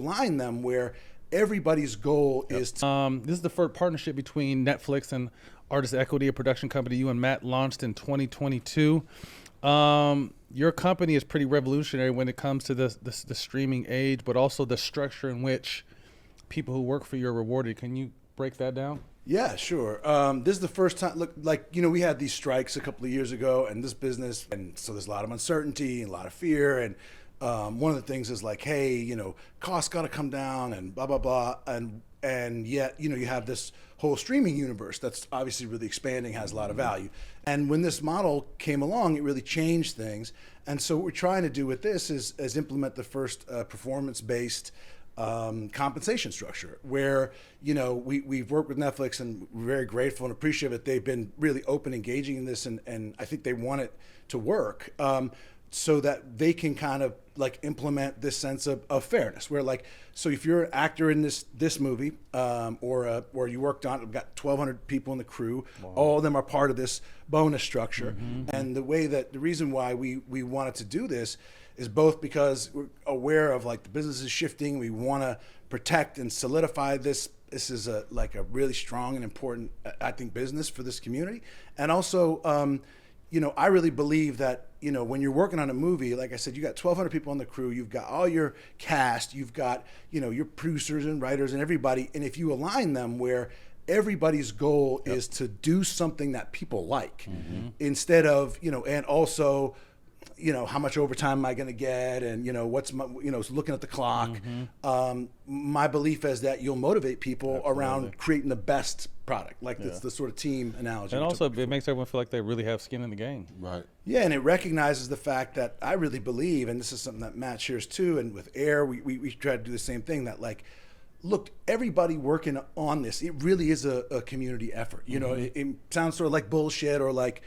align them where everybody's goal is to... This is the first partnership between Netflix and Artist Equity, a production company you and Matt launched in 2022. Your company is pretty revolutionary when it comes to the streaming age, but also the structure in which people who work for you are rewarded. Can you break that down? Yeah, sure. This is the first time, look, like, we had these strikes a couple of years ago, and this business, and so there's a lot of uncertainty and a lot of fear, and one of the things is like, hey, costs got to come down and blah, blah, blah, and yet, you have this whole streaming universe that's obviously really expanding, has a lot of value. And when this model came along, it really changed things. And so what we're trying to do with this is implement the first performance-based compensation structure where, we've worked with Netflix, and we're very grateful and appreciative that they've been really open, engaging in this, and I think they want it to work. So that they can kind of like implement this sense of fairness, where like, so if you're an actor in this movie, or you worked on, we've got 1,200 people in the crew, wow. All of them are part of this bonus structure. Mm-hmm. And the reason why we wanted to do this is both because we're aware of like the business is shifting. We want to protect and solidify this. This is a really strong and important, I think, business for this community. And also, I really believe that, when you're working on a movie, like I said, you got 1,200 people on the crew, you've got all your cast, you've got, your producers and writers and everybody. And if you align them where everybody's goal is to do something that people like, mm-hmm. instead of, and also, how much overtime am I going to get? And, what's my, looking at the clock. Mm-hmm. My belief is that you'll motivate people Absolutely. Around creating the best product. Like it's the sort of team analogy. And also it makes everyone feel like they really have skin in the game. Right. Yeah. And it recognizes the fact that I really believe, and this is something that Matt shares too. And with Air, we try to do the same thing, that like, look, everybody working on this, it really is a community effort. Mm-hmm. It sounds sort of like bullshit or like,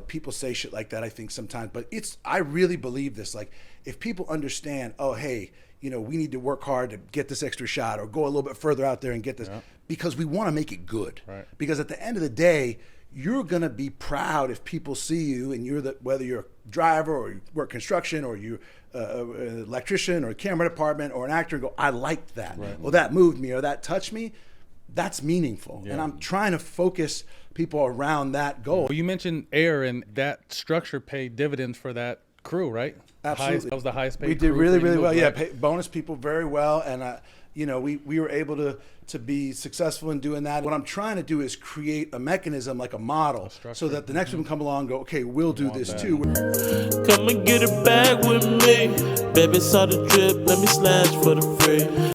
people say shit like that, I think sometimes, but I really believe this. Like, if people understand, oh, hey, we need to work hard to get this extra shot or go a little bit further out there and get this, because we want to make it good. Right. Because at the end of the day, you're going to be proud if people see you and whether you're a driver or you work construction or you're an electrician or a camera department or an actor, and go, I liked that. Right. Well, that moved me or that touched me. That's meaningful. Yeah. And I'm trying to focus people around that goal. Well, you mentioned Air, and that structure paid dividends for that crew, right? Absolutely. That was the highest paid We did crew really, really well. Right? Yeah, bonus people very well. And, we were able to be successful in doing that. What I'm trying to do is create a mechanism, like a model, so that the next one come along and go, okay, we'll do this too. Come and get it back with me. Baby, saw the drip, let me slash for the free.